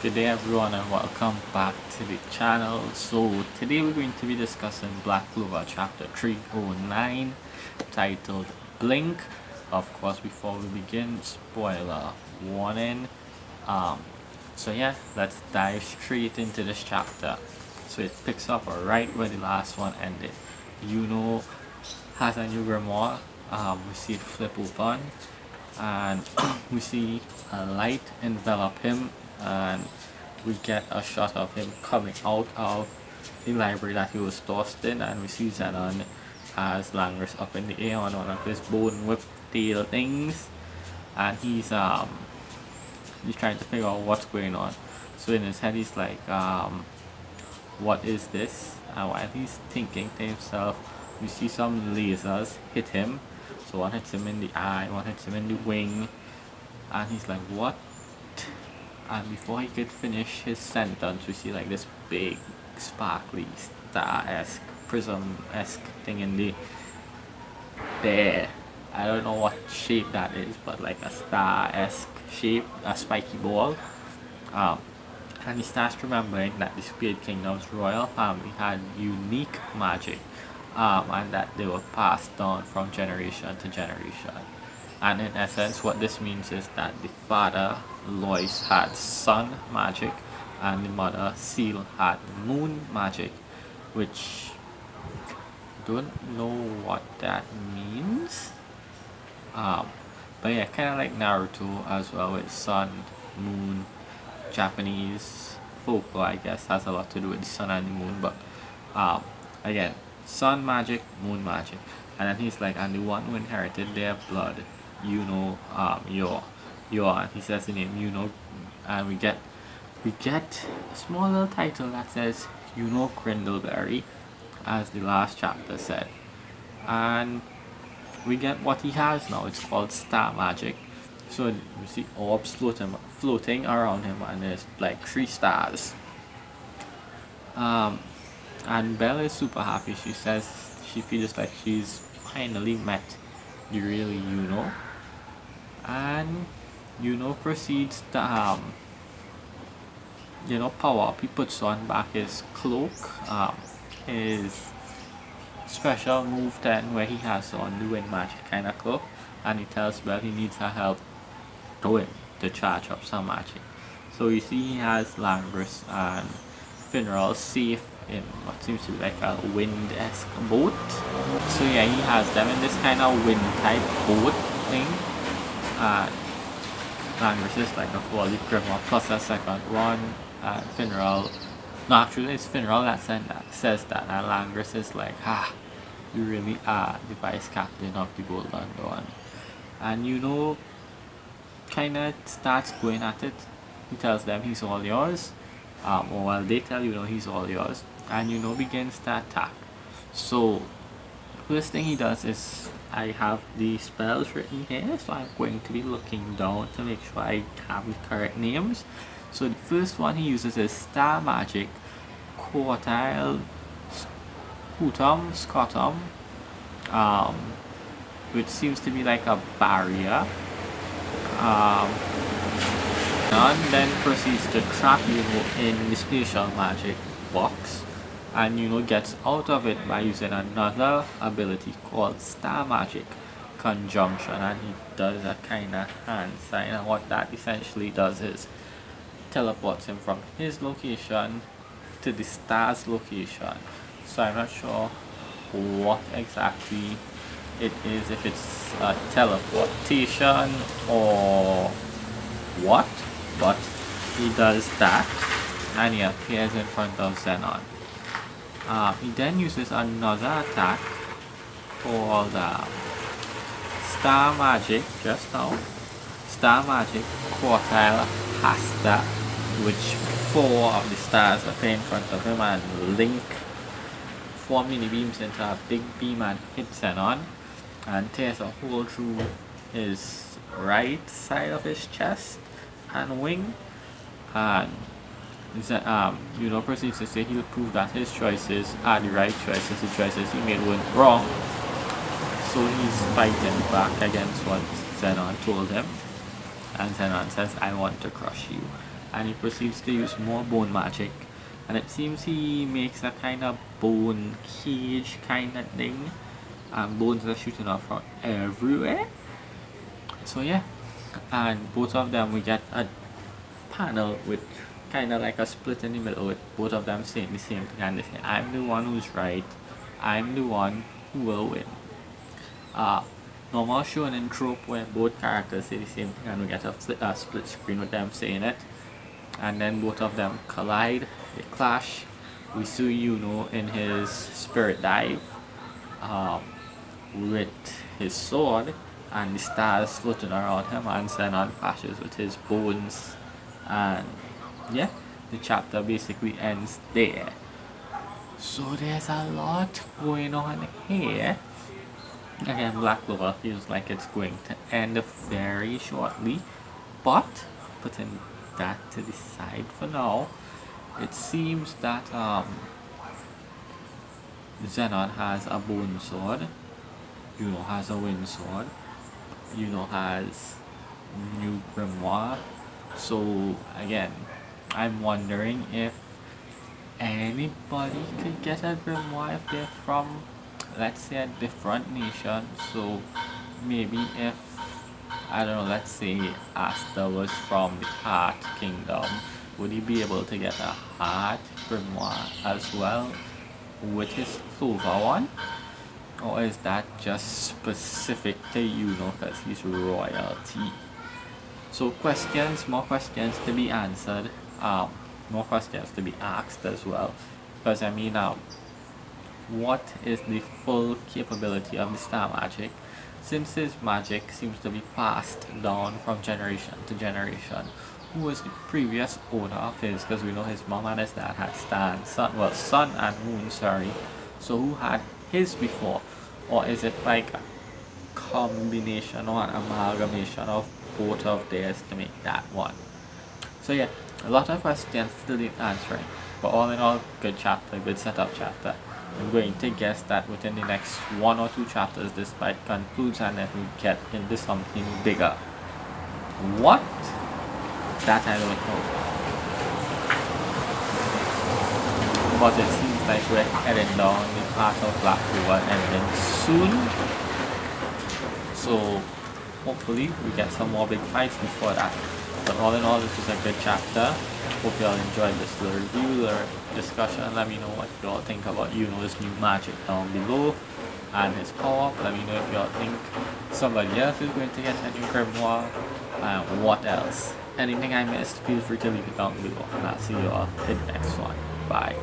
Good day everyone and welcome back to the channel. So today we're going to be discussing Black Clover chapter 309 titled Blink. Of course, before we begin, spoiler warning. So yeah, let's dive straight into this chapter. So it picks up right where the last one ended. Yuno has a new grimoire. We see it flip open and we see a light envelop him, and we get a shot of him coming out of the library that he was tossed in, and we see Zenon as Langris up in the air on one of his bone whip tail things, and he's trying to figure out what's going on. So in his head he's like, what is this? And while he's thinking to himself, we see some lasers hit him. So one hits him in the eye, one hits him in the wing, and he's like, what? And before he could finish his sentence, we see like this big sparkly star-esque, prism-esque thing in the there. I don't know what shape that is, but like a star-esque shape, a spiky ball. And he starts remembering that the Spade Kingdom's royal family had unique magic, and that they were passed down from generation to generation. And in essence, what this means is that the father, Lois, had sun magic, and the mother, Seal, had moon magic, which don't know what that means. But yeah, kind of like Naruto as well, with sun, moon. Japanese folklore, I guess, has a lot to do with the sun and the moon. But again, sun magic, moon magic. And then he's like, and the one who inherited their blood, and he says the name Yuno, and we get a small little title that says Grindleberry, as the last chapter said. And we get what he has now. It's called star magic. So you see orbs floating around him, and there's like 3 stars. And Belle is super happy. She says she feels like she's finally met the real Yuno. And Yuno proceeds to power up. He puts on back his cloak, his special move 10, where he has on the wind magic kind of cloak, and he tells Belle he needs her help to charge up some magic. So you see he has Langris and Finral safe in what seems to be like a wind-esque boat. So yeah, he has them in this kind of wind type boat thing. And Langris is like a fully grimoire plus a second one, and Finral, no, actually it's Finral that says that, and Langris is like, you really are the vice captain of the Golden Dawn. And kind of starts going at it. He tells them he's all yours, or well, they tell he's all yours, and begins to attack. So first thing he does is, I have the spells written here, so I'm going to be looking down to make sure I have the correct names. So the first one he uses is Star Magic Quartile Scotum, which seems to be like a barrier. And then proceeds to trap in the spatial magic box, and gets out of it by using another ability called Star Magic Conjunction, and he does a kind of hand sign, and what that essentially does is teleports him from his location to the star's location. So I'm not sure what exactly it is, if it's a teleportation or what, but he does that, and he appears in front of Zenon. He then uses another attack called Star Magic, just now, Star Magic Quartile Hasta, which 4 of the stars appear in front of him and link 4 mini beams into a big beam and hit Zenon, and tears a hole through his right side of his chest and wing. And proceeds to say he'll prove that his choices are the right choices, the choices he made weren't wrong. So he's fighting back against what Zenon told him, and Zenon says, I want to crush you. and he proceeds to use more bone magic, and it seems he makes a kind of bone cage kind of thing, and bones are shooting off from everywhere. So yeah, and both of them, we get a panel with kind of like a split in the middle with both of them saying the same thing, and they say, I'm the one who's right, I'm the one who will win. Normal shonen trope where both characters say the same thing and we get a split screen with them saying it, and then both of them collide, they clash. We see Yuno in his spirit dive with his sword, and the stars floating around him, and Zenon clashes with his bones, and yeah, the chapter basically ends there. So there's a lot going on here. Again, Black Clover feels like it's going to end very shortly, but putting that to the side for now, it seems that Zenon has a bone sword, Yuno has a wind sword, Yuno has new grimoire. So again, I'm wondering if anybody could get a grimoire if they're from, let's say, a different nation. So maybe if, I don't know, let's say Asta was from the Heart Kingdom, would he be able to get a Heart grimoire as well with his Clover one? Or is that just specific to Yuno because he's royalty? So questions, more questions to be answered, more questions to be asked as well. Because I mean, what is the full capability of the star magic? Since his magic seems to be passed down from generation to generation, who was the previous owner of his? Because we know his mom and his dad had sun and moon, sorry. So who had his before? Or is it like a combination or an amalgamation of both of theirs to make that one? So yeah, a lot of questions still need answering, but all in all, good chapter, good setup chapter. I'm going to guess that within the next 1 or 2 chapters this fight concludes and then we get into something bigger. What? That I don't know. But it seems like we're heading down the path of Black Clover ending soon. So hopefully we get some more big fights before that. But all in all, this was a good chapter. Hope you all enjoyed this little review or discussion. Let me know what you all think about Yuno's new magic down below and his power. Let me know if you all think somebody else is going to get a new grimoire and what else. Anything I missed, feel free to leave it down below, and I'll see you all in the next one. Bye.